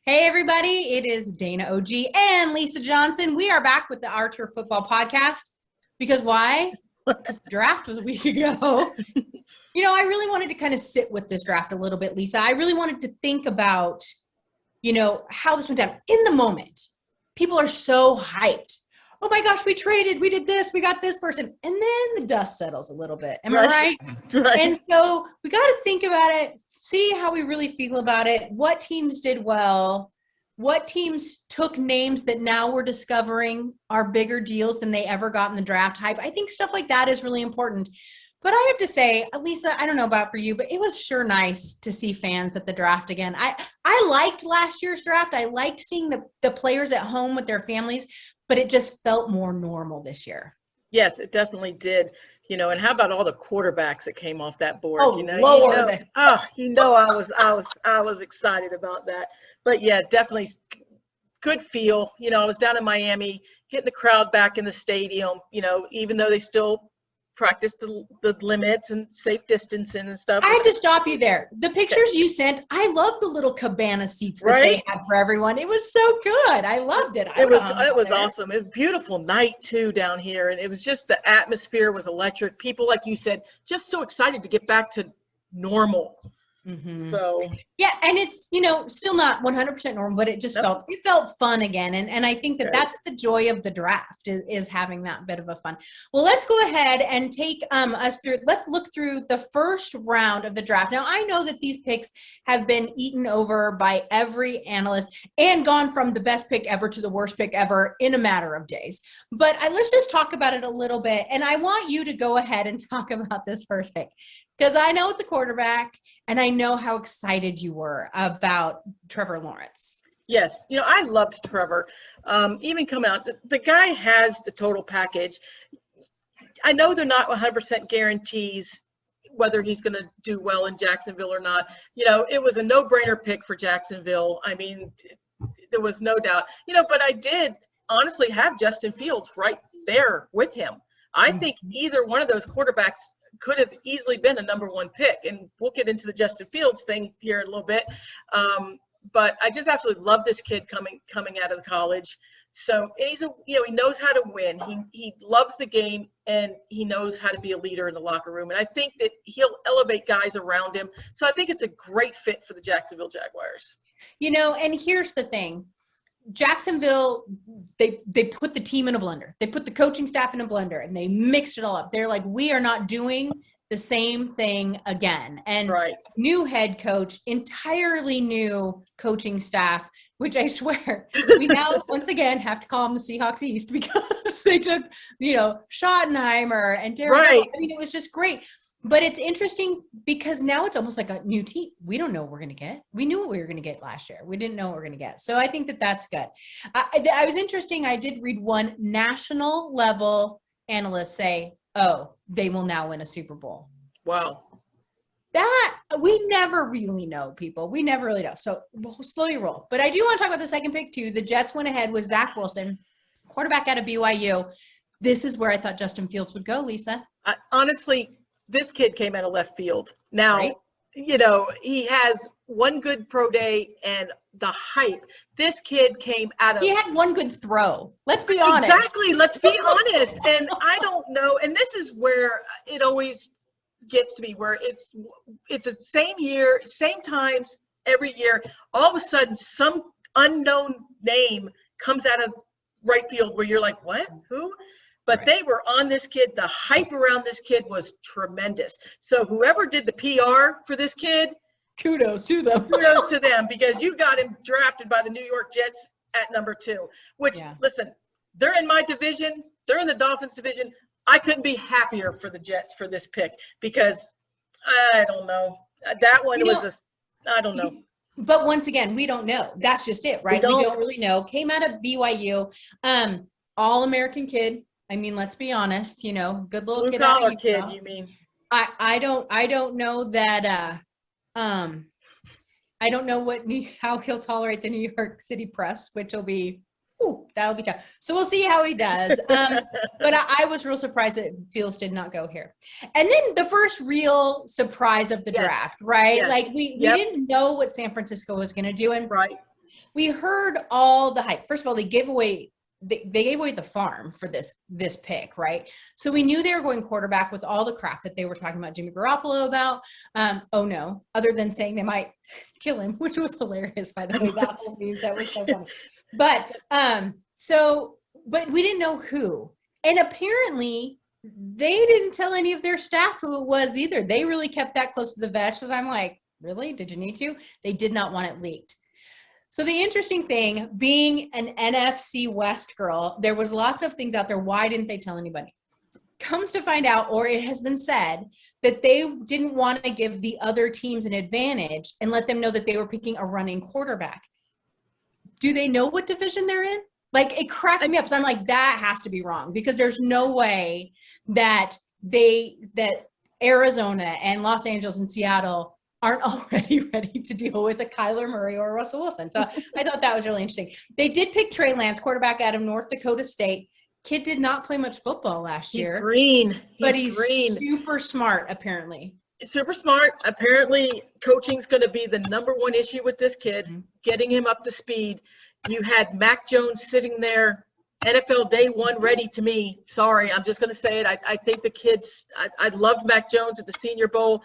Hey, everybody. It is Dayna OG and Lisa Johnson. We are back with the OurTurf Football podcast. Because why? Because the draft was a week ago. I really wanted to kind of sit with this draft a little bit, Lisa. I really wanted to think about, how this went down. In the moment, people are so hyped. Oh my gosh, we traded, we did this, we got this person. And then the dust settles a little bit. Am I right? Right. And so we got to think about it, see how we really feel about it, what teams did well, what teams took names that now we're discovering are bigger deals than they ever got in the draft hype. I think stuff like that is really important. But I have to say, Lisa, I don't know about for you, but it was sure nice to see fans at the draft again. I liked last year's draft. I liked seeing the players at home with their families, but it just felt more normal this year. Yes, it definitely did. And how about all the quarterbacks that came off that board? Oh, Lord. I was excited about that. But yeah, definitely good feel. I was down in Miami, getting the crowd back in the stadium, even though they still practice the limits and safe distancing and stuff. I had to stop you there. The pictures you sent, I love the little cabana seats that they had for everyone. It was so good. I loved it. It was awesome. It was a beautiful night too down here, and it was just the atmosphere was electric. People, like you said, just so excited to get back to normal. Mm-hmm. So yeah, and it's still not 100% normal, but it felt fun again, and I think that's the joy of the draft is having that bit of a fun. Well, let's go ahead and take us through. Let's look through the first round of the draft. Now, I know that these picks have been eaten over by every analyst and gone from the best pick ever to the worst pick ever in a matter of days. But let's just talk about it a little bit, and I want you to go ahead and talk about this first pick. Because I know it's a quarterback, and I know how excited you were about Trevor Lawrence. Yes. I loved Trevor. Even coming out, the guy has the total package. I know they're not 100% guarantees whether he's going to do well in Jacksonville or not. It was a no-brainer pick for Jacksonville. I mean, there was no doubt. But I did honestly have Justin Fields right there with him. I think either one of those quarterbacks could have easily been a number one pick, and we'll get into the Justin Fields thing here in a little bit. But I just absolutely love this kid coming out of college. So, and he's he knows how to win. He loves the game, and he knows how to be a leader in the locker room. And I think that he'll elevate guys around him. So I think it's a great fit for the Jacksonville Jaguars. And here's the thing. Jacksonville, they put the team in a blender. They put the coaching staff in a blender, and they mixed it all up. They're like, we are not doing the same thing again. And new head coach, entirely new coaching staff, which I swear we now once again have to call them the Seahawks East because they took, Schottenheimer and Derek. I mean, it was just great. But it's interesting because now it's almost like a new team. We don't know what we're going to get. We knew what we were going to get last year. We didn't know what we're going to get. So I think that that's good. I was interesting. I did read one national level analyst say, they will now win a Super Bowl. Wow. That we never really know, people. We never really know. So we'll slowly roll. But I do want to talk about the second pick too. The Jets went ahead with Zach Wilson, quarterback out of BYU. This is where I thought Justin Fields would go, Lisa. Honestly, this kid came out of left field. Now, he has one good pro day and the hype. This kid came out of – he had one good throw. Let's be honest. Exactly. Let's be honest. And I don't know. And this is where it always gets to me, where it's the same year, same times every year. All of a sudden, some unknown name comes out of right field where you're like, what? Who? But they were on this kid. The hype around this kid was tremendous. So whoever did the PR for this kid, kudos to them. Kudos to them, because you got him drafted by the New York Jets at number 2, which, listen, they're in my division. They're in the Dolphins division. I couldn't be happier for the Jets for this pick because I don't know. That one I don't know. But once again, we don't know. That's just it, right? We don't really know. Came out of BYU, all-American kid. I mean, let's be honest, good little kid. Blue-collar kid, you mean? I don't know that I don't know how he'll tolerate the New York City press, which will be that'll be tough. So we'll see how he does. But I was real surprised that Fields did not go here. And then the first real surprise of the draft, right? Yes. Like we didn't know what San Francisco was going to do. And we heard all the hype. First of all, they gave away the farm for this pick, right? So we knew they were going quarterback with all the crap that they were talking about Jimmy Garoppolo about. Oh no, other than saying they might kill him, which was hilarious, by the way. That whole news, that was so funny. But but we didn't know who. And apparently they didn't tell any of their staff who it was either. They really kept that close to the vest, because I'm like, really? Did you need to? They did not want it leaked. So the interesting thing, being an NFC West girl, there was lots of things out there. Why didn't they tell anybody? Comes to find out, or it has been said, that they didn't want to give the other teams an advantage and let them know that they were picking a running quarterback. Do they know what division they're in? Like, it cracked me up. So I'm like, that has to be wrong, because there's no way that Arizona and Los Angeles and Seattle aren't already ready to deal with a Kyler Murray or a Russell Wilson. So I thought that was really interesting. They did pick Trey Lance, quarterback out of North Dakota State. Kid did not play much football last year. He's green. But he's green. Super smart, apparently. Super smart. Apparently, coaching's going to be the number one issue with this kid, getting him up to speed. You had Mac Jones sitting there, NFL day one ready to me. Sorry, I'm just going to say it. I think the kids – I loved Mac Jones at the Senior Bowl.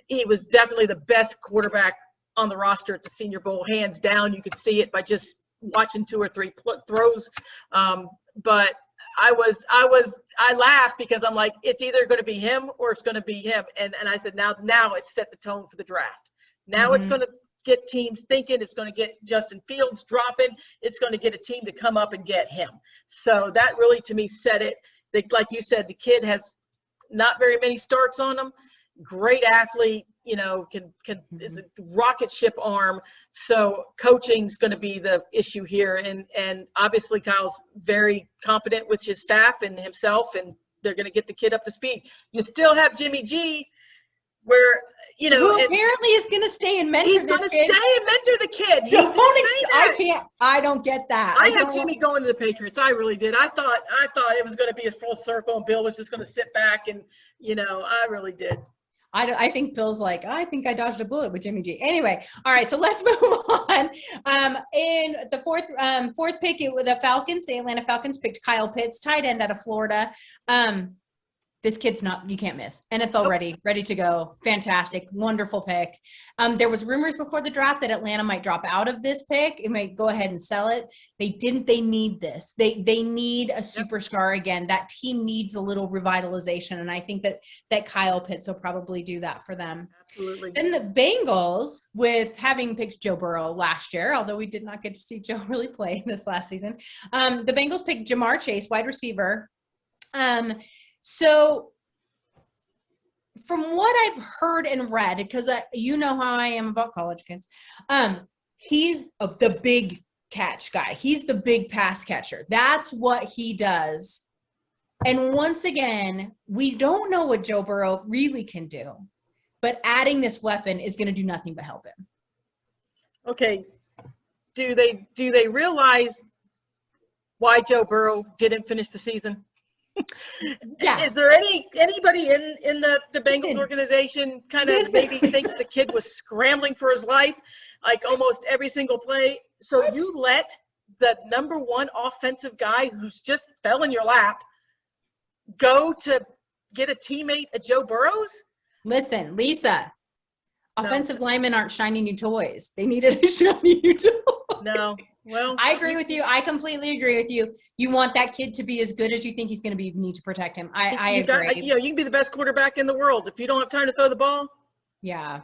He was definitely the best quarterback on the roster at the Senior Bowl, hands down. You could see it by just watching 2 or 3 throws. But I laughed, because I'm like, it's either going to be him or it's going to be him. And I said, now it's set the tone for the draft. Now it's going to get teams thinking. It's going to get Justin Fields dropping. It's going to get a team to come up and get him. So that really, to me, said it. Like you said, the kid has not very many starts on him. Great athlete, is a rocket ship arm. So coaching's going to be the issue here. And obviously Kyle's very confident with his staff and himself, and they're going to get the kid up to speed. You still have Jimmy G, where, who apparently is going to stay and mentor he's going to stay and mentor the kid. I don't get that. I have Jimmy going to the Patriots. I really did. I thought it was going to be a full circle and Bill was just going to sit back, and, I really did. I think Phil's like, I think I dodged a bullet with Jimmy G. Anyway, all right, so let's move on. In the fourth pick, the Falcons, the Atlanta Falcons picked Kyle Pitts, tight end out of Florida. This kid's you can't miss. NFL ready to go. Fantastic, wonderful pick. There was rumors before the draft that Atlanta might drop out of this pick. It might go ahead and sell it. They didn't. They need this. They need a superstar again. That team needs a little revitalization, and I think that Kyle Pitts will probably do that for them. Absolutely. Then the Bengals, with having picked Joe Burrow last year, although we did not get to see Joe really play this last season, the Bengals picked Jamar Chase, wide receiver. So from what I've heard and read, because you know how I am about college kids, he's the big catch guy. He's the big pass catcher. That's what he does. And once again, we don't know what Joe Burrow really can do, but adding this weapon is going to do nothing but help him. Okay. Do they realize why Joe Burrow didn't finish the season? Yeah. Is there anybody in the Bengals organization kind of maybe thinks the kid was scrambling for his life, like almost every single play? So you let the number one offensive guy who's just fell in your lap go to get a teammate at Joe Burrow's? Listen, Lisa, offensive linemen aren't shiny new toys. They needed a shiny new toy. No. Well, I agree with you. I completely agree with you. You want that kid to be as good as you think he's going to be. You need to protect him. I agree. You can be the best quarterback in the world. If you don't have time to throw the ball. Yeah.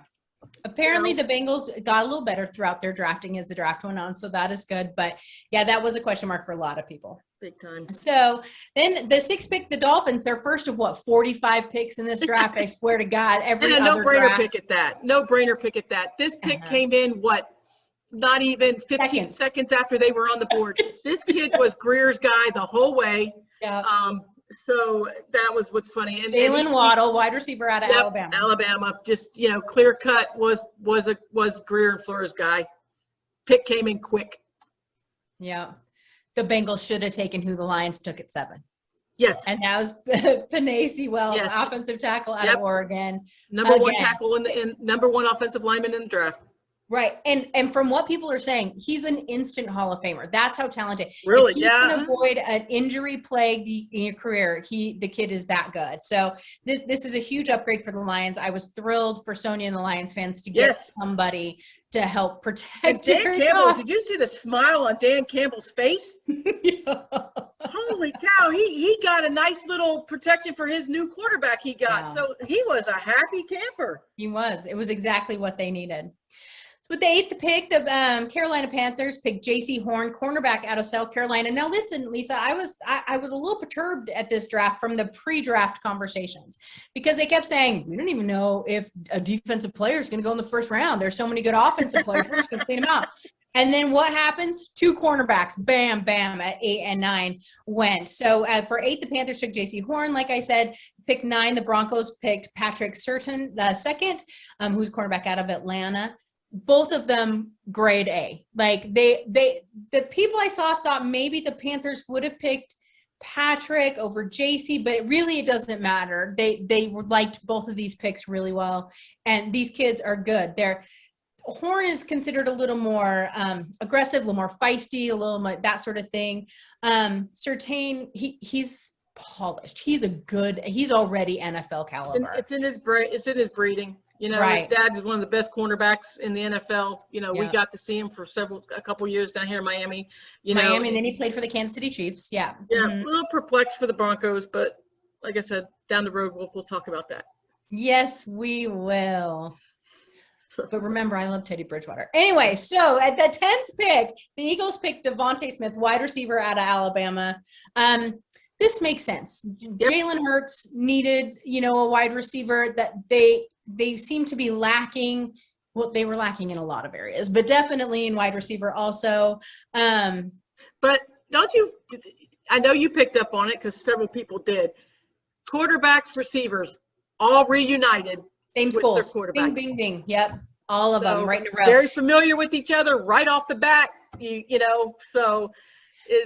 Apparently the Bengals got a little better throughout their drafting as the draft went on. So that is good. But yeah, that was a question mark for a lot of people. Big time. So then the 6th pick, the Dolphins, their first of 45 picks in this draft. I swear to God, every and a other no-brainer draft. pick at that. No-brainer pick at that. This pick came in not even 15 seconds after they were on the board. This kid was Greer's guy the whole way. Yeah. So that was what's funny. And Jalen Waddle, wide receiver out of Alabama. Alabama, just clear cut was Greer and Flores' guy. Pick came in quick. Yeah, the Bengals should have taken who the Lions took at 7. Yes, and that was Penei Sewell, offensive tackle out of Oregon. Number one tackle in number one offensive lineman in the draft. Right. And from what people are saying, he's an instant Hall of Famer. That's how talented. Really? If he Yeah. can avoid an injury plague in your career, the kid is that good. So this is a huge upgrade for the Lions. I was thrilled for Sonia and the Lions fans to get somebody to help protect And Dan Jared Campbell, Goff. did you see the smile on Dan Campbell's face? Yeah. Holy cow, he got a nice little protection for his new quarterback he got. Yeah. So he was a happy camper. He was. It was exactly what they needed. With the 8th pick, the Carolina Panthers picked J.C. Horn, cornerback out of South Carolina. Now, listen, Lisa, I was a little perturbed at this draft from the pre-draft conversations because they kept saying, we don't even know if a defensive player is going to go in the first round. There's so many good offensive players. We're just going to clean them out. And then what happens? 2 cornerbacks, bam, bam, at 8 and 9 went. So for 8, the Panthers took J.C. Horn, like I said. Pick 9, the Broncos picked Patrick Surtain, the second, who's cornerback out of Atlanta. Both of them grade A. Like the people I saw thought maybe the Panthers would have picked Patrick over JC, but it doesn't matter. They liked both of these picks really well, and these kids are good. Horn is considered a little more aggressive, a little more feisty, a little more that sort of thing. Surtain, he's polished. He's already NFL caliber. It's in his breeding. You know, right. His dad is one of the best cornerbacks in the NFL. You know, we got to see him for a couple years down here in Miami. And then he played for the Kansas City Chiefs. Yeah. Yeah, a little perplexed for the Broncos, but like I said, down the road we'll talk about that. Yes, we will. But remember, I love Teddy Bridgewater. Anyway, so at the 10th pick, the Eagles picked Devontae Smith, wide receiver out of Alabama. This makes sense. Yep. Jalen Hurts needed, a wide receiver that they seem to be lacking. Well, they were lacking in a lot of areas, but definitely in wide receiver also. But I know you picked up on it because several people did. Quarterbacks, receivers, all reunited. Same schools. Bing, bing, bing. Yep. All of them right in a row. Very familiar with each other right off the bat, so.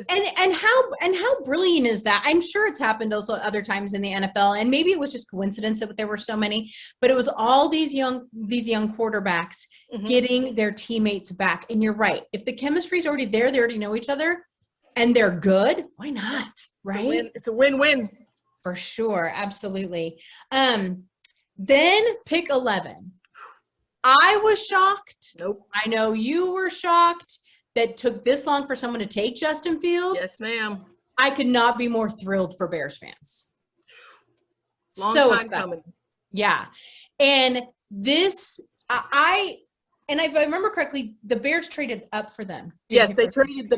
And how brilliant is that? I'm sure it's happened also other times in the NFL, and maybe it was just coincidence that there were so many, but it was all these young quarterbacks getting their teammates back. And you're right. If the chemistry is already there, they already know each other, and they're good. Why not? Right? It's a win-win. For sure. Absolutely. Then pick 11. I was shocked. Nope. I know you were shocked that took this long for someone to take Justin Fields. Yes, ma'am. I could not be more thrilled for Bears fans. Long time coming. Yeah. And this, if I remember correctly, the Bears traded up for them. Yes, they traded. The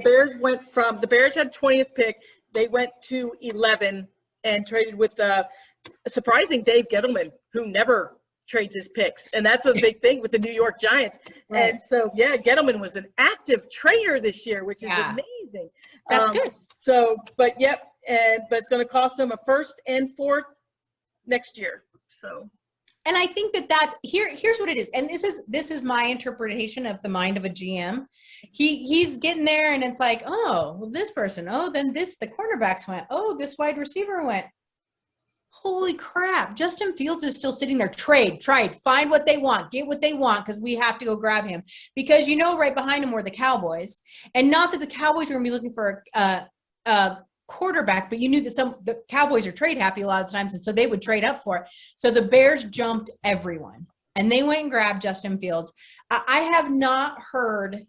Bears had 20th pick. They went to 11 and traded with a surprising Dave Gettleman, who never trades his picks, and that's a big thing with the New York Giants. Right. And so Gettleman was an active trader this year, which is amazing. That's good. So but it's going to cost them a 1st and 4th next year. So and I think that's here's what it is, and this is my interpretation of the mind of a GM. He's getting there, and it's like, oh, well, this person, then the cornerbacks went, this wide receiver went. Holy crap, Justin Fields is still sitting there. Trade, find what they want, get what they want, because we have to go grab him. Because right behind him were the Cowboys. And not that the Cowboys were going to be looking for a quarterback, but you knew that the Cowboys are trade happy a lot of times, and so they would trade up for it. So the Bears jumped everyone, and they went and grabbed Justin Fields. I have not heard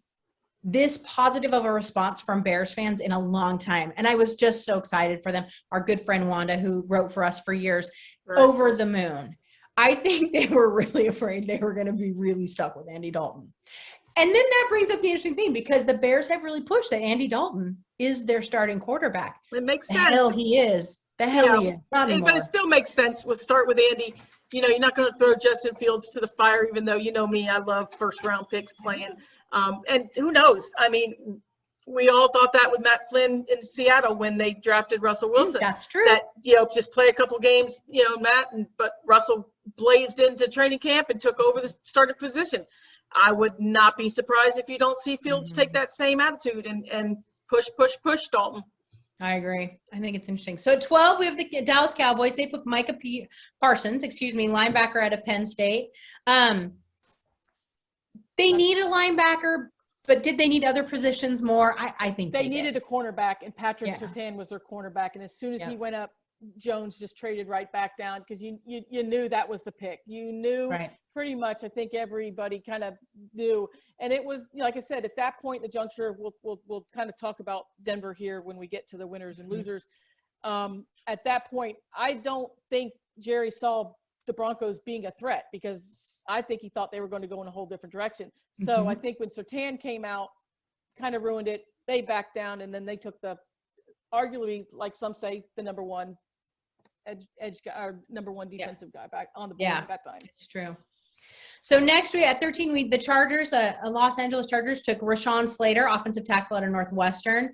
this positive of a response from Bears fans in a long time. And I was just so excited for them. Our good friend Wanda, who wrote for us for years, over the moon. I think they were really afraid they were going to be really stuck with Andy Dalton. And then that brings up the interesting thing, because the Bears have really pushed that Andy Dalton is their starting quarterback. It makes sense. The hell he is. He is. Not anymore. But it still makes sense. We'll start with Andy. You're not going to throw Justin Fields to the fire, even though me, I love 1st-round picks playing. And who knows? I mean, we all thought that with Matt Flynn in Seattle when they drafted Russell Wilson. That's true. That, just play a couple games, Matt, but Russell blazed into training camp and took over the starting position. I would not be surprised if you don't see Fields take that same attitude and push Dalton. I agree. I think it's interesting. So at 12, we have the Dallas Cowboys. They put Micah Parsons, linebacker out of Penn State. They need a linebacker, but did they need other positions more? I think they needed a cornerback, and Patrick Surtain was their cornerback. And as soon as he went up, Jones just traded right back down, because you knew that was the pick. You knew pretty much. I think everybody kind of knew, and it was, like I said, at that point in the juncture, we'll kind of talk about Denver here when we get to the winners and losers. At that point, I don't think Jerry saw the Broncos being a threat, because I think he thought they were going to go in a whole different direction. So I think when Surtain came out, kind of ruined it. They backed down, and then they took the, arguably, like some say, the number one edge guy, or number one defensive guy back on the board at that time. It's true. So next we at 13, the Chargers, Los Angeles Chargers took Rashawn Slater, offensive tackle out of Northwestern.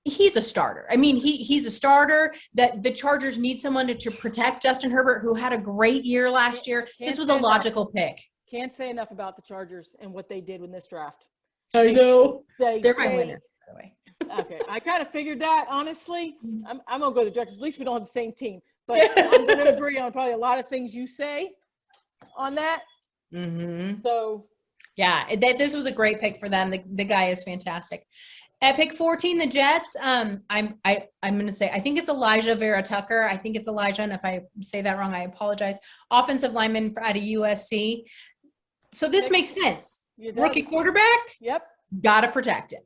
He's a starter. I mean, he's a starter. That the Chargers need someone to protect Justin Herbert, who had a great year last year. This was a logical pick. Can't say enough about the Chargers and what they did in this draft. I know. They're my winner, by the way. Okay, I kind of figured that, honestly. I'm going to go to the directors. At least we don't have the same team. But I'm going to agree on probably a lot of things you say on that. So, yeah, this was a great pick for them. The guy is fantastic. At pick 14, the Jets. I'm going to say, I think it's Elijah Vera Tucker. I think it's Elijah, and if I say that wrong, I apologize. Offensive lineman out of USC. So this makes sense. Rookie quarterback. Yep. Got to protect him.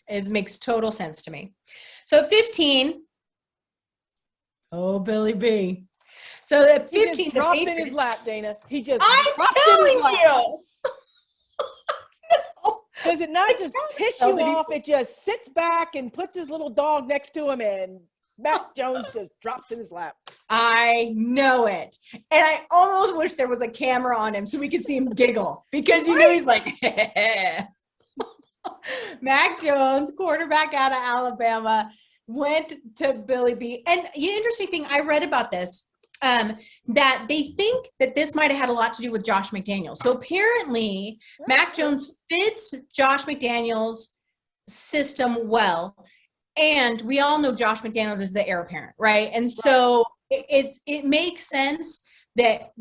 It makes total sense to me. So at 15. Oh, Billy B. So at 15, he just dropped in his lap, Dana. He just I'm telling you. Does it not just piss you off? It just sits back and puts his little dog next to him, and Mac Jones just drops in his lap. I know it. And I almost wish there was a camera on him so we could see him giggle, because you know he's like, Mac Jones, quarterback out of Alabama, went to Billy B. And the interesting thing, I read about this, that they think that this might have had a lot to do with Josh McDaniels. So apparently Mac Jones fits Josh McDaniels' system well. And we all know Josh McDaniels is the heir apparent, right? And so it makes sense that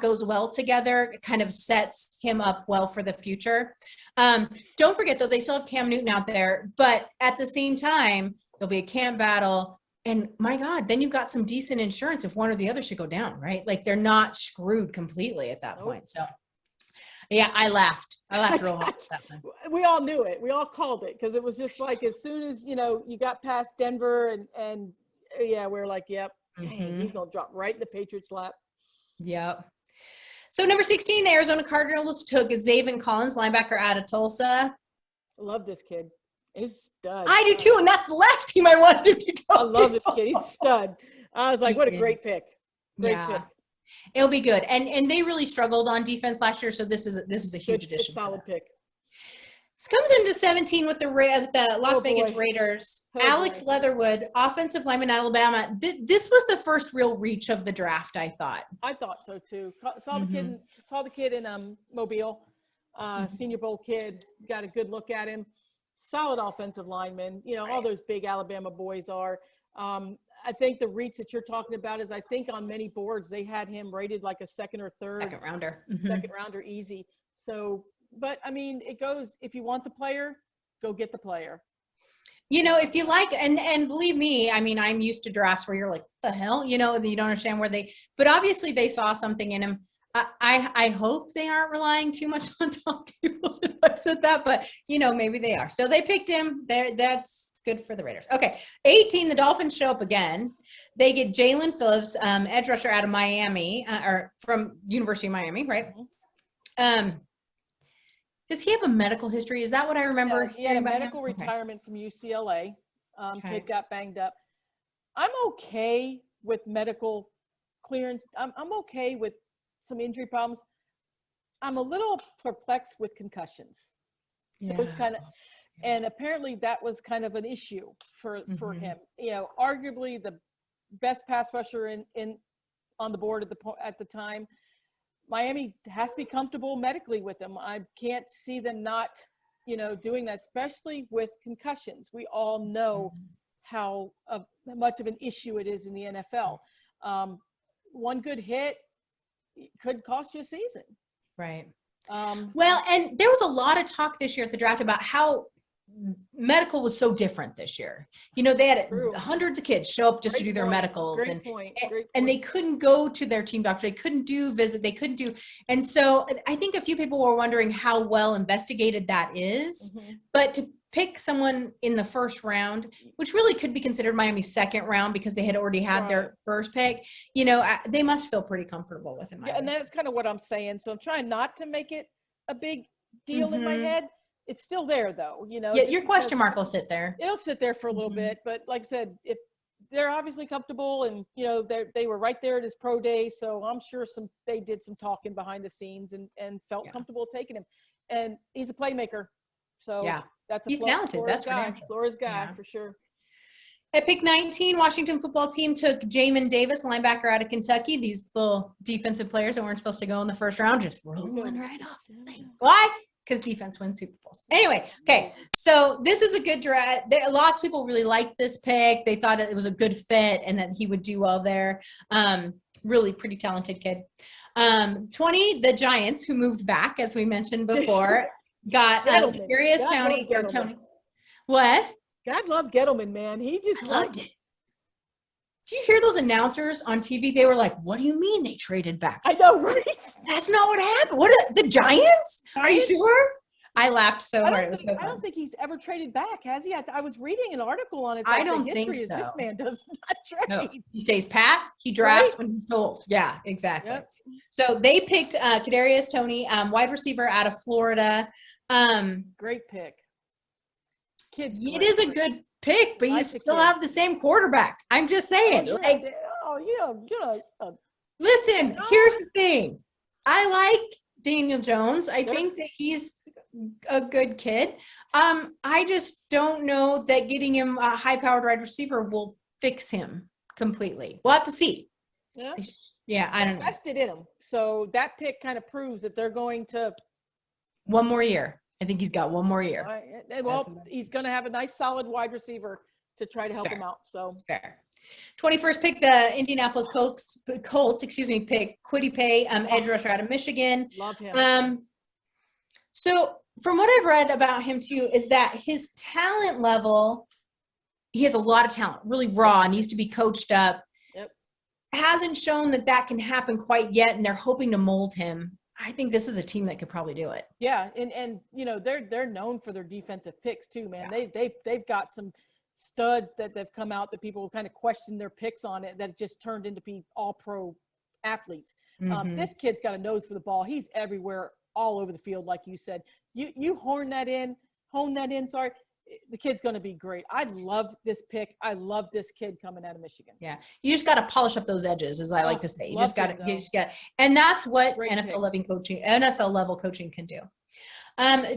goes well together. It kind of sets him up well for the future. Don't forget, though, they still have Cam Newton out there, but at the same time, there'll be a camp battle. And my God, then you've got some decent insurance if one or the other should go down, right? Like they're not screwed completely at that point. So yeah, I laughed real hard at that one. We all knew it. We all called it, because it was just like, as soon as, you got past Denver and we're like, yep, dang, he's going to drop right in the Patriots' lap. Yep. So number 16, the Arizona Cardinals took Zaven Collins, linebacker out of Tulsa. I love this kid. He's stud. I do too, and that's the last team I wanted him to go I love this kid. He's stud. I was like, what a great pick. Great pick. It'll be good. And they really struggled on defense last year, so this is a huge addition. Solid pick. This comes into 17 with the Las Vegas Raiders. Alex Leatherwood, offensive lineman, Alabama. This was the first real reach of the draft, I thought. I thought so too. Saw the kid in Mobile, Senior Bowl kid. Got a good look at him. Solid offensive lineman. All those big Alabama boys are. I think the reach that you're talking about is, I think on many boards they had him rated like a second or third. Second rounder. Second rounder, easy. So, but I mean, it goes, if you want the player, go get the player. If you like, and believe me, I mean, I'm used to drafts where you're like, the hell, you don't understand but obviously they saw something in him. I hope they aren't relying too much on Tom Cable's advice at that, but maybe they are. So they picked him. That's good for the Raiders. Okay, 18, the Dolphins show up again. They get Jalen Phillips, edge rusher out of Miami, or from University of Miami, right? Does he have a medical history? Is that what I remember? He had a medical retirement from UCLA. Kid got banged up. I'm okay with medical clearance. I'm okay with some injury problems. I'm a little perplexed with concussions. Those and apparently that was kind of an issue for him. Arguably the best pass rusher in on the board at the time. Miami has to be comfortable medically with him. I can't see them not, doing that, especially with concussions. We all know how much of an issue it is in the NFL. One good hit could cost you a season. Right. Well, and there was a lot of talk this year at the draft about how medical was so different this year. You know, they had hundreds of kids show up just to do their medicals, and they couldn't go to their team doctor. They couldn't do visit. They couldn't do. And so I think a few people were wondering how well investigated that is, but to pick someone in the first round, which really could be considered Miami's second round because they had already had their first pick, you know, they must feel pretty comfortable with him. Yeah, and that's kind of what I'm saying. So I'm trying not to make it a big deal in my head. It's still there, though, you know. Yeah, your question mark will sit there. It'll sit there for a little bit, but like I said, if they're obviously comfortable, and you know they were right there at his pro day, so I'm sure they did some talking behind the scenes and felt comfortable taking him. And he's a playmaker, so he's talented. That's Florida's guy for sure. At pick 19, Washington football team took Jamin Davis, linebacker out of Kentucky. These little defensive players that weren't supposed to go in the first round just rolling right off. Why? Because defense wins Super Bowls. Anyway, okay, so this is a good draft. Lots of people really liked this pick. They thought it was a good fit and that he would do well there. Really pretty talented kid. 20, the Giants, who moved back, as we mentioned before, got Kadarius Toney. What? God love Gettleman, man. He just loved it. Do you hear those announcers on TV? They were like, what do you mean they traded back? I know, right? That's not what happened. The Giants? Are you sure? I laughed so hard. It was so fun. I don't think he's ever traded back, has he? I was reading an article on it. I don't think so. This man does not trade. No. He stays pat. He drafts when he's told. Yeah, exactly. Yep. So they picked Kadarius Toney, wide receiver out of Florida. Great pick. It is a good pick, but you still have the same quarterback. I'm just saying. Listen, here's the thing. I like Daniel Jones. I think that he's a good kid. I just don't know that getting him a high-powered wide receiver will fix him completely. We'll have to see. Yeah, I don't know. Invested in him. So that pick kind of proves that they're going to one more year. I think he's got one more year. Well, he's going to have a nice, solid wide receiver to try to help him out. So it's fair. 21st pick, the Indianapolis Colts, pick Kwity Paye, edge rusher out of Michigan. Love him. So from what I've read about him too, is that his talent level, he has a lot of talent, really raw, needs to be coached up. Yep. Hasn't shown that can happen quite yet, and they're hoping to mold him. I think this is a team that could probably do it. Yeah, and you know they're known for their defensive picks too, man. Yeah. They've got some studs that they've come out that people kind of question their picks on it that just turned into be all pro athletes. This kid's got a nose for the ball. He's everywhere, all over the field, like you said. You hone that in. Sorry. The kid's going to be great. I love this pick. I love this kid coming out of Michigan. Yeah. You just got to polish up those edges, as I like to say. You just got to, and that's what NFL level coaching can do.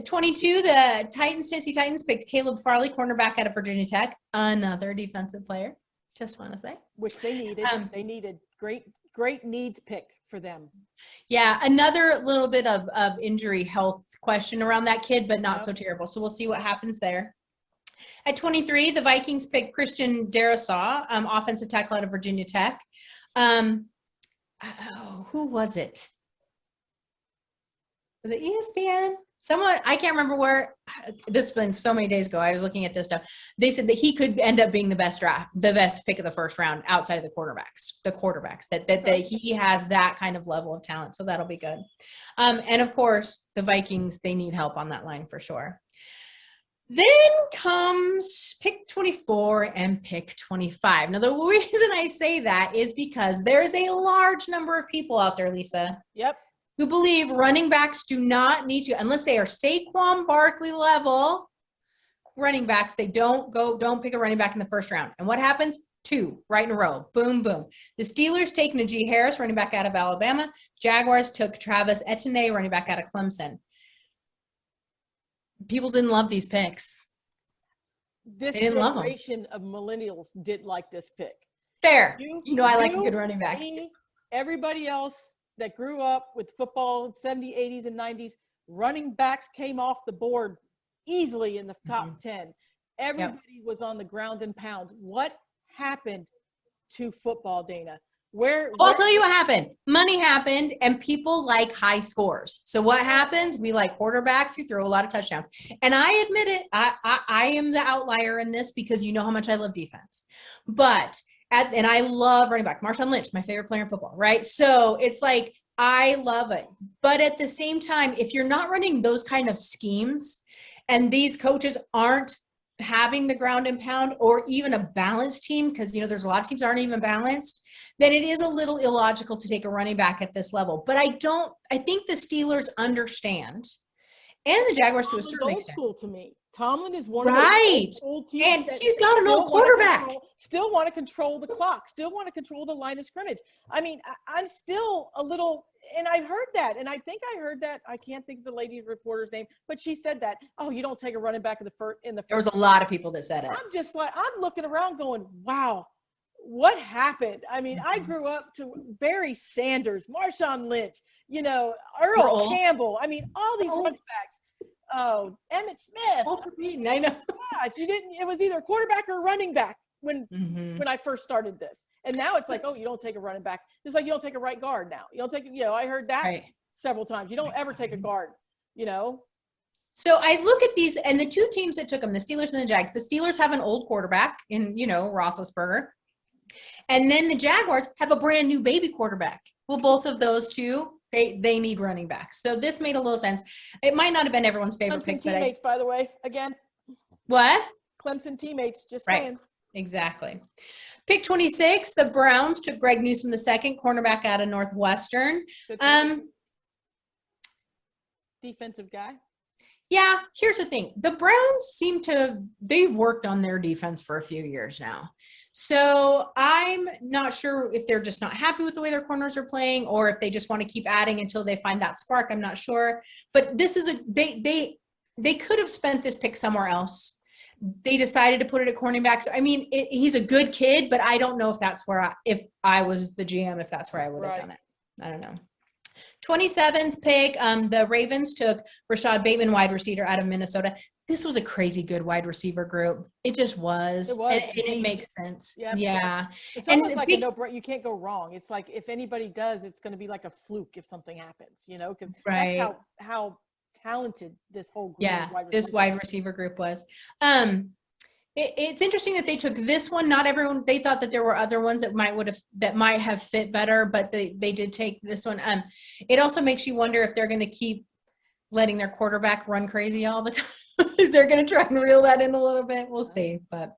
22, the Tennessee Titans picked Caleb Farley, cornerback out of Virginia Tech, another defensive player. Just want to say. Which they needed. They needed great needs pick for them. Yeah, another little bit of injury health question around that kid, but not so terrible. So we'll see what happens there. At 23, the Vikings picked Christian Darrisaw, offensive tackle out of Virginia Tech. Who was it? Was it ESPN? Someone, I can't remember where. This has been so many days ago. I was looking at this stuff. They said that he could end up being the best pick of the first round outside of the quarterbacks. That he has that kind of level of talent. So that'll be good. And of course, the Vikings, they need help on that line for sure. Then comes pick 24 and pick 25. Now, the reason I say that is because there's a large number of people out there, Lisa. Yep. Who believe running backs do not need to, unless they are Saquon Barkley level running backs, they don't pick a running back in the first round. And what happens? 2 right in a row. Boom, boom. The Steelers take Najee Harris, running back out of Alabama. Jaguars took Travis Etienne, running back out of Clemson. People didn't love these picks. This generation of millennials did like this pick. Fair. I like a good running back. Everybody else that grew up with football in the 70s, 80s, and 90s, running backs came off the board easily in the top 10. Everybody was on the ground and pound. What happened to football, Dana? Where I'll tell you what happened. Money happened, and people like high scores. So what happens? We like quarterbacks who throw a lot of touchdowns. And I admit it, I am the outlier in this because you know how much I love defense. But and I love running back. Marshawn Lynch, my favorite player in football, right? So it's like I love it. But at the same time, if you're not running those kind of schemes, and these coaches aren't having the ground and pound or even a balanced team, because there's a lot of teams that aren't even balanced, then it is a little illogical to take a running back at this level. But I think the Steelers understand, and the Jaguars to a certain old extent. school to me. Tomlin is one right. of those old teams, and that he's got an old quarterback. Still want to control the clock. Still want to control the line of scrimmage. I mean, I'm still a little, and I've heard that, and I think I heard that. I can't think of the lady reporter's name, but she said that. Oh, you don't take a running back in the first. There was a lot of people that said it. I'm just like, I'm looking around, going, wow. What happened? I mean, I grew up to Barry Sanders, Marshawn Lynch, Earl Campbell. I mean, all these running backs. Oh, Emmitt Smith. I know. Gosh, it was either quarterback or running back when I first started this. And now it's like, oh, you don't take a running back. It's like you don't take a right guard now. You don't take, I heard that several times. You don't ever take a guard, So I look at these, and the two teams that took them, the Steelers and the Jags. The Steelers have an old quarterback in, Roethlisberger. And then the Jaguars have a brand new baby quarterback. Well, both of those two, they need running backs. So this made a little sense. It might not have been everyone's favorite pick. Teammates, by the way, again. What? Clemson teammates, just saying. Exactly. Pick 26, the Browns took Greg Newsome II, cornerback out of Northwestern. Defensive guy. Yeah, here's the thing. The Browns they've worked on their defense for a few years now. So I'm not sure if they're just not happy with the way their corners are playing, or if they just want to keep adding until they find that spark. I'm not sure. But this is they could have spent this pick somewhere else. They decided to put it at cornerback. So, I mean, he's a good kid, but I don't know if that's where if I was the GM, if that's where I would have done it. I don't know. 27th pick, the Ravens took Rashad Bateman, wide receiver out of Minnesota. This was a crazy good wide receiver group. It just was. And it makes sense. Yeah. It's almost like a no-brainer. You can't go wrong. It's like if anybody does, it's going to be like a fluke if something happens, because that's how talented this whole group this wide receiver group was. It's interesting that they took this one. Not everyone, they thought that there were other ones that might have fit better, but they did take this one. It also makes you wonder if they're going to keep letting their quarterback run crazy all the time. They're going to try and reel that in a little bit. We'll see. But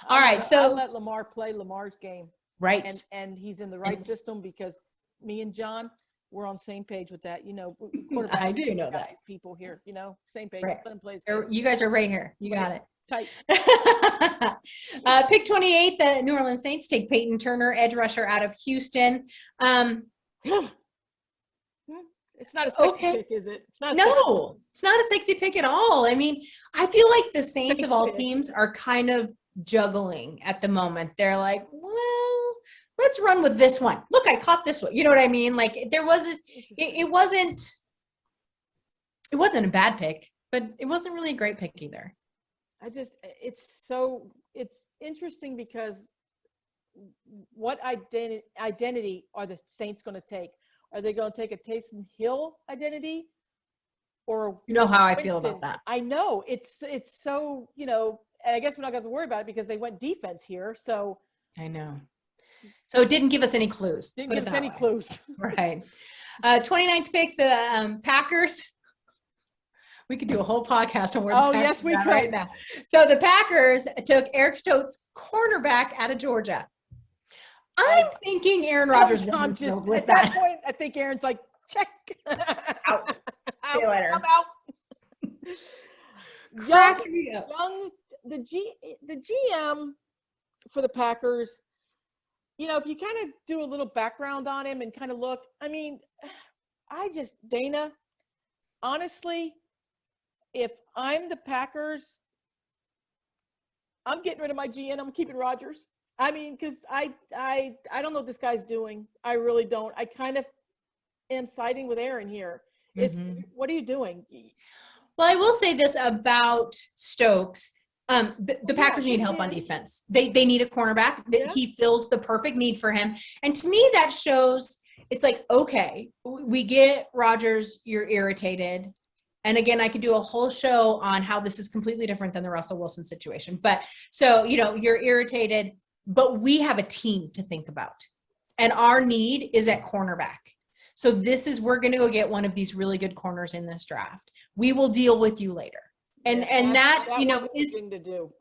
all right, so I'll let Lamar play Lamar's game. Right. And he's in the right system, because me and John, we're on the same page with that. I do know that. People here, same page. Right. Let him play his game. You guys are right here. You got it. Tight. Pick 28, the New Orleans Saints take Peyton Turner, edge rusher out of Houston. It's not a sexy pick, is it? It's not a sexy pick at all. I mean, I feel like the Saints of all teams are kind of juggling at the moment. They're like, well, let's run with this one. Look, I caught this one. You know what I mean? Like it wasn't a bad pick, but it wasn't really a great pick either. It's interesting because what identity are the Saints going to take? Are they going to take a Taysom Hill identity, or how I feel about that? I know it's so, and I guess we're not going to worry about it because they went defense here. So I know. So it didn't give us any clues. Didn't give us any clues. Right. 29th pick, the Packers. We could do a whole podcast on where the Packers yes, we could. Right now. So the Packers took Eric Stokes, cornerback out of Georgia. I'm thinking Aaron Rodgers wasn't thrilled with that. At that point, I think Aaron's like, check. Out. See you later. I'm out. The GM for the Packers, if you kind of do a little background on him and kind of look, I mean, Dayna, honestly, if I'm the Packers, I'm getting rid of my GM. I'm keeping Rodgers. I mean, because I don't know what this guy's doing. I really don't. I kind of am siding with Aaron here. What are you doing? Well, I will say this about Stokes. The Packers need help on defense. They need a cornerback. He fills the perfect need for him. And to me, that shows it's like, okay, we get Rodgers, you're irritated. And again, I could do a whole show on how this is completely different than the Russell Wilson situation. But so, you're irritated, but we have a team to think about. And our need is at cornerback. So we're going to go get one of these really good corners in this draft. We will deal with you later. And that is thing to do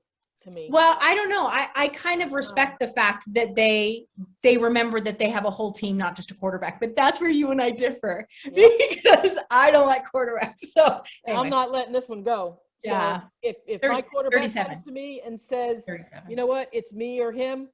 to me. Well, I don't know. I kind of respect the fact that they remember that they have a whole team, not just a quarterback. But that's where you and I differ because I don't like quarterbacks. So anyway. I'm not letting this one go. Yeah. So if my quarterback 37. comes to me and says, 37. you know what, it's me or him,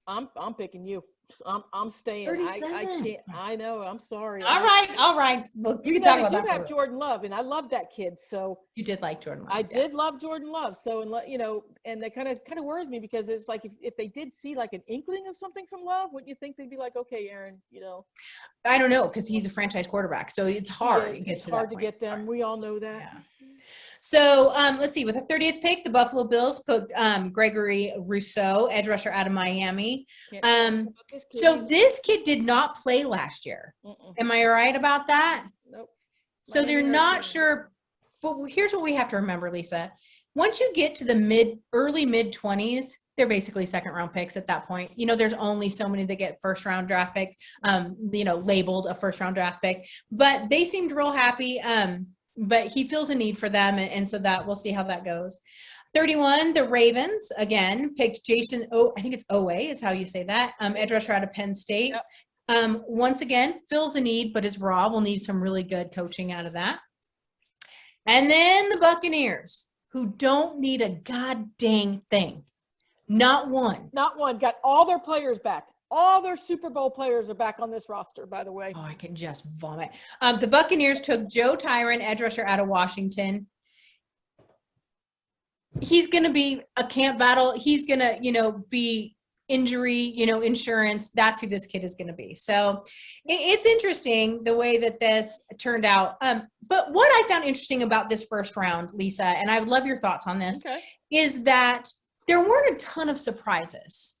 I'm picking you. I'm staying. 37. I can't. I know. I'm sorry. All right. Well, you can talk about that. You have Jordan Love, and I love that kid. So you did like Jordan Love. I did love Jordan Love. So and that kind of worries me because it's like if they did see like an inkling of something from Love, wouldn't you think they'd be like, okay, Aaron, I don't know because he's a franchise quarterback, so it's hard. It's hard to get them. We all know that. Yeah. So let's see. With the 30th pick, the Buffalo Bills put Gregory Rousseau, edge rusher out of Miami. So this kid did not play last year. Am I right about that? Nope. So they're not sure. But here's what we have to remember, Lisa. Once you get to the early mid-20s, they're basically second-round picks at that point. There's only so many that get first-round draft picks, labeled a first-round draft pick. But they seemed real happy. But he feels a need for them, and so that we'll see how that goes. 31, the Ravens, again, picked Jason I think it's Owe is how you say that, edge rusher out of Penn State. Yep. Once again, fills a need, but is raw. We'll need some really good coaching out of that. And then the Buccaneers, who don't need a god dang thing. Not one. Got all their players back. All their Super Bowl players are back on this roster, by the way. Oh, I can just vomit. The Buccaneers took Joe Tyron, edge rusher out of Washington. He's going to be a camp battle. He's going to, be injury, insurance. That's who this kid is going to be. So it's interesting the way that this turned out. But what I found interesting about this first round, Lisa, and I would love your thoughts on this, is that there weren't a ton of surprises.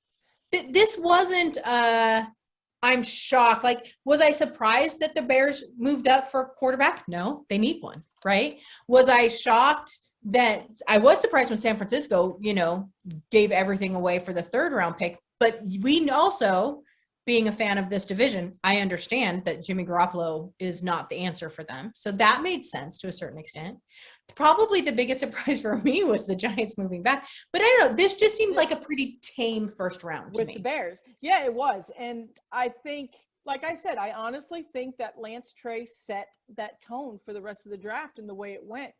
This wasn't, I'm shocked. Like, was I surprised that the Bears moved up for quarterback? No, they need one, right? Was I shocked that I was surprised when San Francisco, gave everything away for the third round pick? But we also, being a fan of this division, I understand that Jimmy Garoppolo is not the answer for them. So that made sense to a certain extent. Probably the biggest surprise for me was the Giants moving back. But I don't know. This just seemed like a pretty tame first round to me. With the Bears. Yeah, it was. And I think, like I said, I honestly think that Lance Trey set that tone for the rest of the draft and the way it went.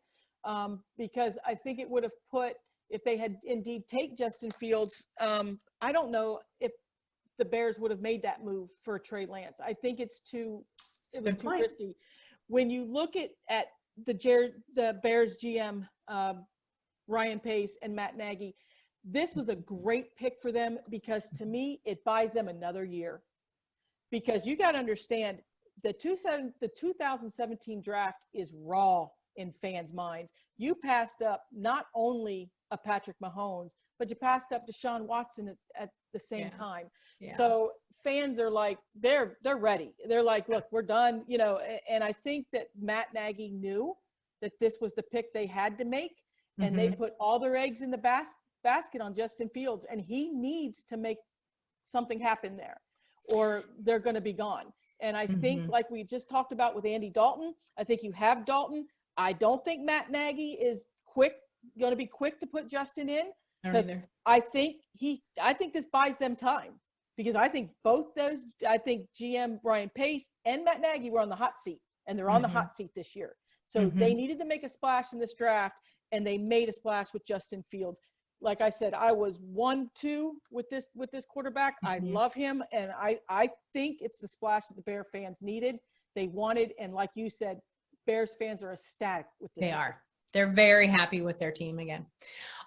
Because I think it would have put, if they had indeed take Justin Fields, I don't know if the Bears would have made that move for Trey Lance. I think it was too risky. When you look at the Bears GM, Ryan Pace and Matt Nagy, this was a great pick for them because to me, it buys them another year. Because you got to understand, the 2017 draft is raw in fans' minds. You passed up not only a Patrick Mahomes, but you passed up Deshaun Watson at the same time. Yeah. So fans are like, they're ready. They're like, look, we're done, and I think that Matt Nagy knew that this was the pick they had to make, and they put all their eggs in the basket on Justin Fields, and he needs to make something happen there, or they're going to be gone. And I think, like we just talked about with Andy Dalton, I think you have Dalton. I don't think Matt Nagy is going to be quick to put Justin in, because I think this buys them time, because I think GM Brian Pace and Matt Nagy were on the hot seat, and they're on the hot seat this year. So they needed to make a splash in this draft, and they made a splash with Justin Fields. Like I said, I was 1-2 with this quarterback. I love him, and I think it's the splash that the Bear fans needed. They wanted, and like you said, Bears fans are ecstatic with this. They are. They're very happy with their team again.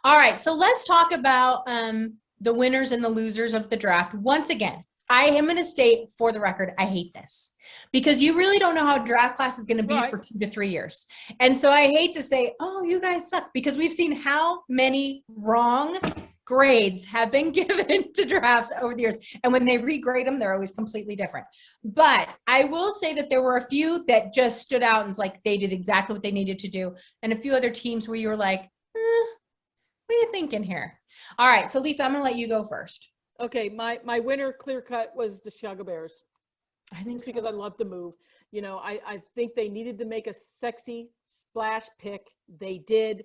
All right, so let's talk about the winners and the losers of the draft. Once again, I am going to state for the record, I hate this because you really don't know how draft class is going to be Right. for 2 to 3 years. And so I hate to say, oh, you guys suck, because we've seen how many wrong grades have been given to drafts over the years. And when they regrade them, they're always completely different. But I will say that there were a few that just stood out and it's like they did exactly what they needed to do. And a few other teams where you were like, what are you thinking here? All right. So Lisa, I'm going to let you go first. Okay, my winner clear cut was the Chicago Bears. I think It's because I love the move. You know, I think they needed to make a sexy splash pick. They did.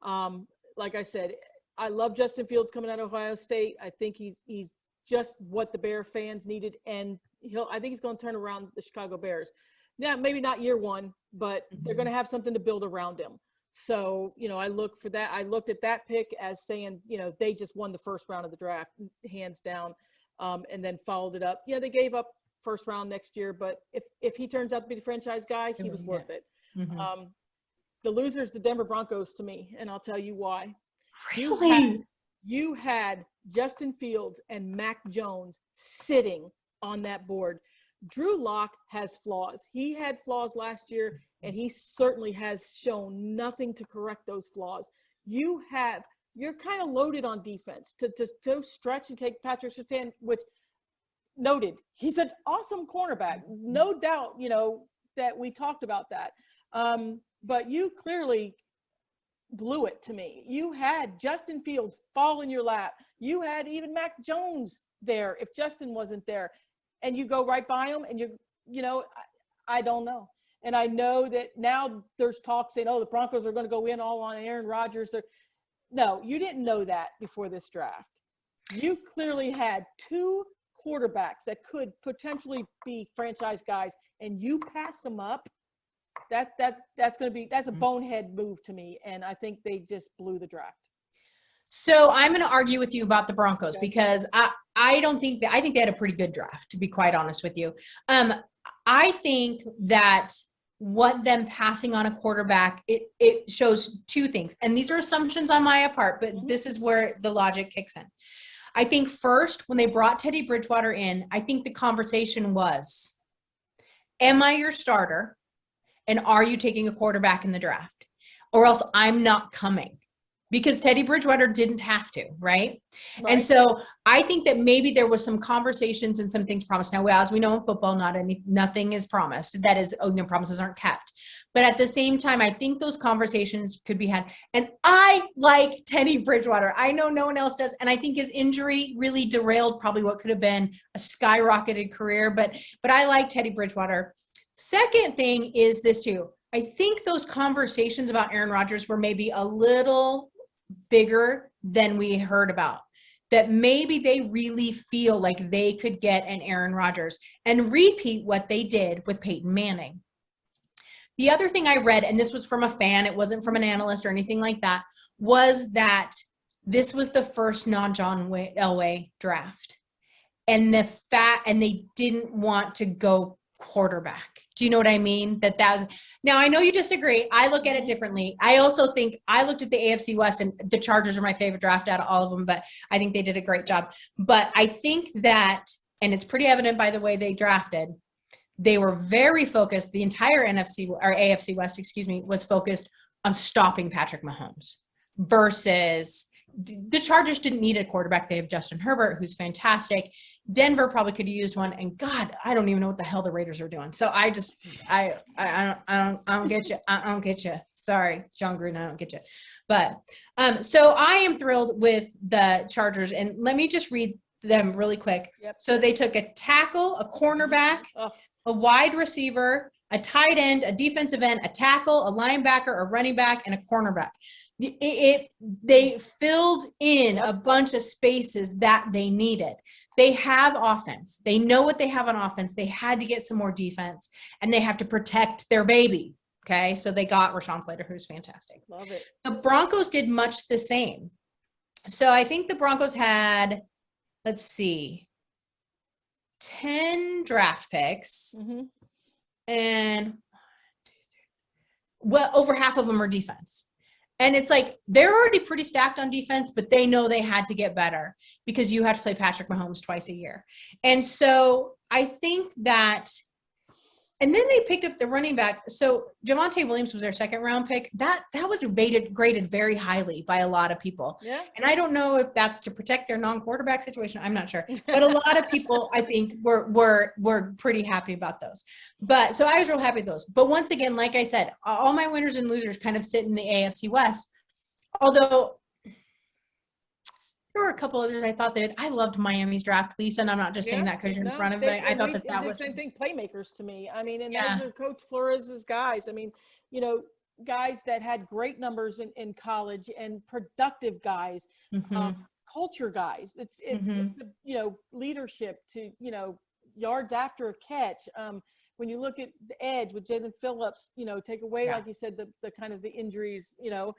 Like I said, I love Justin Fields coming out of Ohio State. I think he's just what the Bear fans needed, and I think he's going to turn around the Chicago Bears. Now, maybe not year one, but they're going to have something to build around him. So, you know, I look for that. I looked at that pick as saying, you know, they just won the first round of the draft, hands down, and then followed it up. Yeah, they gave up first round next year, but if he turns out to be the franchise guy, he was worth it. Mm-hmm. The loser's the Denver Broncos to me, and I'll tell you why. Really? You had Justin Fields and Mac Jones sitting on that board. Drew Lock has flaws. He had flaws last year, and he certainly has shown nothing to correct those flaws. You're kind of loaded on defense to go stretch and take Patrick Surtain, which noted, he's an awesome cornerback. No doubt, you know, that we talked about that. But you clearly blew it to me. You had Justin Fields fall in your lap. You had even Mac Jones there if Justin wasn't there. And you go right by him, and I don't know. And I know that now there's talk saying, oh, the Broncos are going to go in all on Aaron Rodgers. No, you didn't know that before this draft. You clearly had 2 quarterbacks that could potentially be franchise guys, and you passed them up. That's a bonehead move to me, and I think they just blew the draft. So I'm going to argue with you about the Broncos because I think they had a pretty good draft, to be quite honest with you. I think that what them passing on a quarterback, it shows 2 things. And these are assumptions on my part, but this is where the logic kicks in. I think first, when they brought Teddy Bridgewater in, I think the conversation was, am I your starter? And are you taking a quarterback in the draft? Or else I'm not coming. Because Teddy Bridgewater didn't have to, right? And so I think that maybe there was some conversations and some things promised. Now, as we know in football, nothing is promised. That is, promises aren't kept. But at the same time, I think those conversations could be had. And I like Teddy Bridgewater. I know no one else does. And I think his injury really derailed probably what could have been a skyrocketed career. But I like Teddy Bridgewater. Second thing is this too. I think those conversations about Aaron Rodgers were maybe a little bigger than we heard about, that maybe they really feel like they could get an Aaron Rodgers and repeat what they did with Peyton Manning. The other thing I read, and this was from a fan, it wasn't from an analyst or anything like that, was that this was the first non-John Elway draft. And they didn't want to go quarterback. Do you know what I mean? That was, now I know you disagree. I look at it differently. I also think I looked at the AFC West, and the Chargers are my favorite draft out of all of them, but I think they did a great job. But I think that, and it's pretty evident by the way they drafted, they were very focused. The entire AFC West, was focused on stopping Patrick Mahomes versus the Chargers didn't need a quarterback. They have Justin Herbert, who's fantastic. Denver probably could have used one. And God, I don't even know what the hell the Raiders are doing. So I don't get you. I don't get you. Sorry, John Gruden, I don't get you. But so I am thrilled with the Chargers. And let me just read them really quick. Yep. So they took a tackle, a cornerback, a wide receiver, a tight end, a defensive end, a tackle, a linebacker, a running back, and a cornerback. They filled in a bunch of spaces that they needed. They have offense. They know what they have on offense. They had to get some more defense, and they have to protect their baby. Okay, so they got Rashawn Slater, who's fantastic. Love it. The Broncos did much the same. So I think the Broncos had, 10 draft picks, and well, over half of them are defense. And it's like, they're already pretty stacked on defense, but they know they had to get better because you have to play Patrick Mahomes twice a year. And so I think that, and then they picked up the running back. So Javonte Williams was their second round pick. That was graded very highly by a lot of people. Yeah. And I don't know if that's to protect their non-quarterback situation. I'm not sure. But a lot of people, I think, were pretty happy about those. But so I was real happy with those. But once again, like I said, all my winners and losers kind of sit in the AFC West. Although there were a couple others I thought that I loved Miami's draft, Lisa, and I'm not just saying that because you're in front of me. I thought that was the same thing. Playmakers to me. I mean, and Yeah. those are Coach Flores's guys. I mean, you know, guys that had great numbers in college and productive guys, culture guys. It's you know, leadership to, you know, yards after a catch. When you look at the edge with Jalen Phillips, you know, take away, like you said, the kind of the injuries, you know,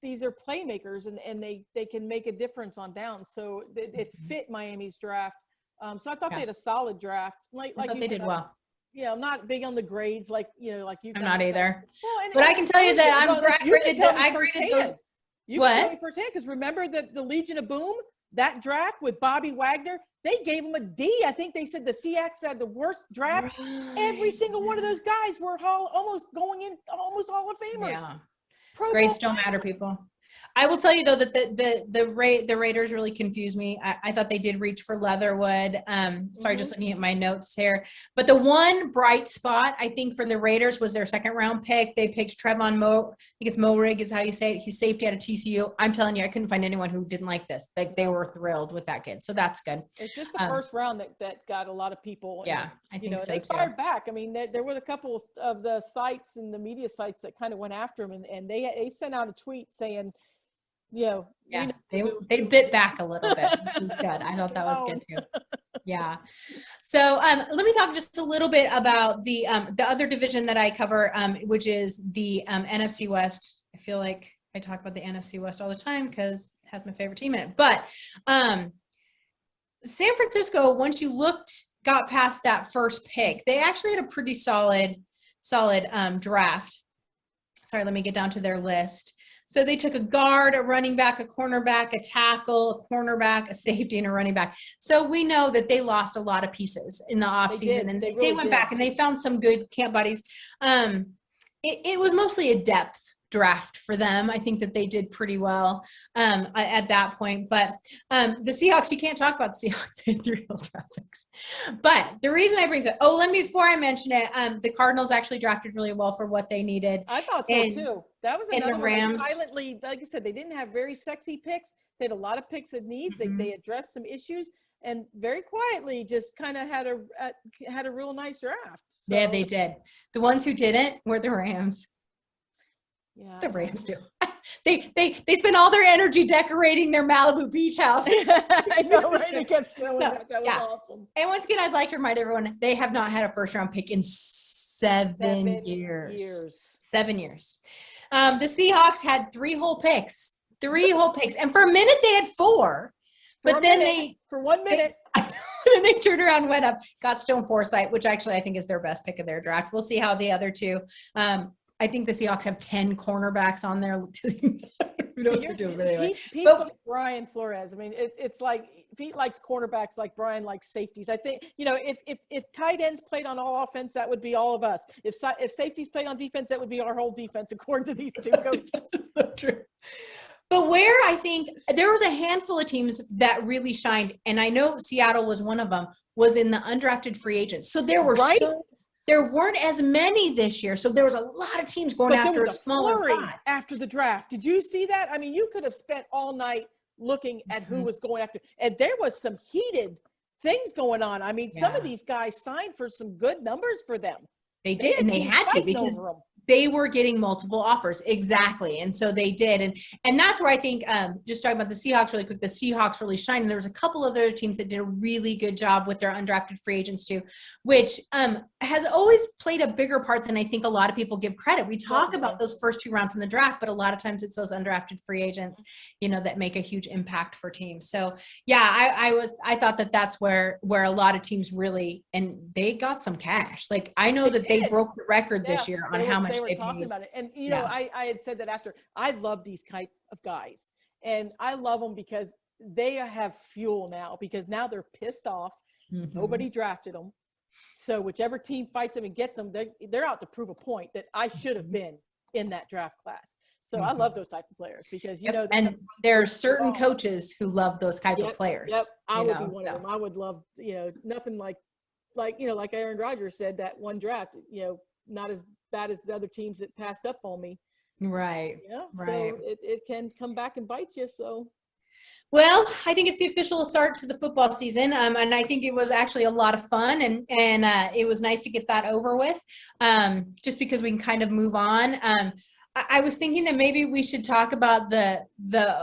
these are playmakers and they can make a difference on downs. So it fit Miami's draft. So I thought they had a solid draft. Like I thought you they said, did well. Yeah, I'm not big on the grades, like, you know, like you. I'm not either. Well, but I can tell you that you can tell me graded firsthand. those. You can tell me firsthand, because remember the Legion of Boom, that draft with Bobby Wagner, they gave him a D. I think they said the Seahawks had the worst draft. Right. Every single one of those guys were almost going in, almost Hall of Famers. Yeah. Grades don't matter, people. I will tell you though that the Raiders really confused me. I thought they did reach for Leatherwood. Sorry, just looking at my notes here. But the one bright spot I think for the Raiders was their second round pick. They picked Trevon I think it's Moehrig is how you say it. He's safety out of TCU. I'm telling you, I couldn't find anyone who didn't like this. Like they were thrilled with that kid. So that's good. It's just the first round that got a lot of people. Yeah, I think so they too. fired back. I mean, there were a couple of the sites and the media sites that kind of went after him, and they sent out a tweet saying, you know, yeah, they bit back a little bit. Good. I thought that was good too. Yeah. So let me talk just a little bit about the other division that I cover, which is the NFC West. I feel like I talk about the NFC West all the time because it has my favorite team in it. But San Francisco, once you got past that first pick, they actually had a pretty solid draft. Sorry, let me get down to their list. So they took a guard, a running back, a cornerback, a tackle, a cornerback, a safety, and a running back. So we know that they lost a lot of pieces in the offseason, and they went back and they found some good camp buddies. It was mostly a depth draft for them. I think that they did pretty well at that point. But the Seahawks, you can't talk about the Seahawks. They had 3 draft picks. But the reason I bring it up, before I mention it, the Cardinals actually drafted really well for what they needed. I thought so too. That was another the Rams, one. Silently, like I said, they didn't have very sexy picks. They had a lot of picks and needs. They addressed some issues and very quietly just kind of had a real nice draft. So, yeah, they did. The ones who didn't were the Rams. Yeah, the Rams do. They spent all their energy decorating their Malibu beach house. I know, right? They kept showing that. That was awesome. And once again, I'd like to remind everyone they have not had a first round pick in 7 years. 7 years. The Seahawks had 3 whole picks. 3 whole picks. And for a minute they had 4. But then for 1 minute. And they turned around and went up, got Stone Forsythe, which actually I think is their best pick of their draft. We'll see how the other 2 I think the Seahawks have 10 cornerbacks on there. Pete's like Brian Flores. I mean, it's like Pete likes cornerbacks like Brian likes safeties. I think, you know, if tight ends played on all offense, that would be all of us. If safeties played on defense, that would be our whole defense, according to these 2 coaches. True. But where I think there was a handful of teams that really shined, and I know Seattle was one of them, was in the undrafted free agents. So there were there weren't as many this year. So there was a lot of teams going after a smaller pot. After the draft. Did you see that? I mean, you could have spent all night looking at who was going after. And there was some heated things going on. I mean, some of these guys signed for some good numbers for them. They did, and they had to because they were getting multiple offers. Exactly. And so they did. And that's where I think, just talking about the Seahawks really quick, the Seahawks really shined. And there was a couple of other teams that did a really good job with their undrafted free agents too, which has always played a bigger part than I think a lot of people give credit. We talk about those first 2 rounds in the draft, but a lot of times it's those undrafted free agents, you know, that make a huge impact for teams. So yeah, I thought that that's where a lot of teams really, and they got some cash. Like I know that they broke the record this year on how much they were they talking paid. about it. And, you Yeah. know, I had said that after. I love these type of guys. And I love them because they have fuel now, because now they're pissed off. Mhm. Nobody drafted them. So whichever team fights them and gets them, they're out to prove a point that I should have been in that draft class. So I love those type of players because, you Yep. know, And there are certain lost. coaches who love those type of Yep, players. Yep, I you would know, be one so. of them. I would love, you know, nothing like you know, like Aaron Rodgers said, that one draft, you know, not as bad as the other teams that passed up on me. Right. You know, Right. so it can come back and bite you. So. Well, I think it's the official start to the football season, and I think it was actually a lot of fun, and it was nice to get that over with, just because we can kind of move on. I was thinking that maybe we should talk about the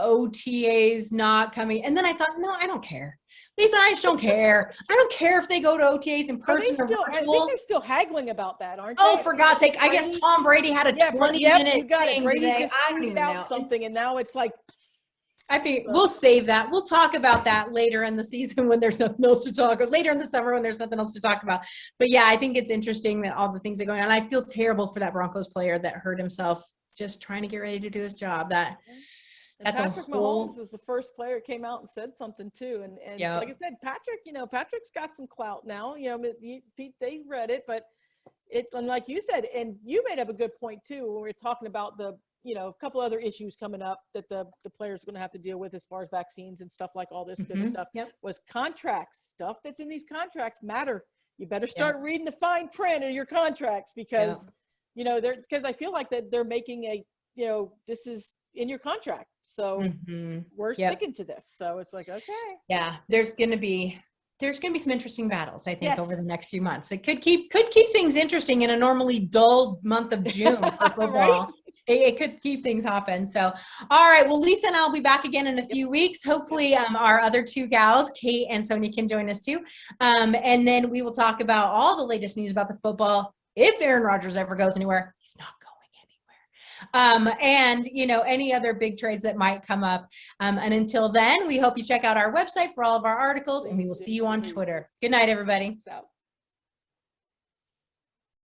OTAs not coming, and then I thought, no, I don't care. Lisa, I just don't care. I don't care if they go to OTAs in person or virtual. I think they're still haggling about that, aren't they? Oh, for God's sake! I guess Tom Brady had a 20-minute you got it. thing Brady today. just I don't tweeted even out know. something, and now it's like. I think we'll save that. We'll talk about that later in the season when there's nothing else to talk, or later in the summer when there's nothing else to talk about. But yeah, I think it's interesting that all the things are going on. I feel terrible for that Broncos player that hurt himself just trying to get ready to do his job. That's Patrick a whole. Mahomes was the first player that came out and said something too. And Yep. Like I said, Patrick, you know, Patrick's got some clout now. You know, they read it, but and like you said, and you made up a good point too when we were talking about the, you know, a couple other issues coming up that the players are going to have to deal with as far as vaccines and stuff like all this good stuff. Yep. Was contracts. Stuff that's in these contracts matter. You better start reading the fine print of your contracts, because you know, because I feel like that they're making a, you know, this is in your contract, so we're sticking to this. So it's like, okay, yeah, there's gonna be some interesting battles, I think, over the next few months. It could keep things interesting in a normally dull month of June for football. Right? It could keep things hopping. So, all right. Well, Lisa and I'll be back again in a few weeks. Hopefully, our other two gals, Kate and Sonia, can join us too. And then we will talk about all the latest news about the football. If Aaron Rodgers ever goes anywhere, he's not going anywhere. And, you know, any other big trades that might come up. And until then, we hope you check out our website for all of our articles, and we will see you on Twitter. Good night, everybody. Peace out.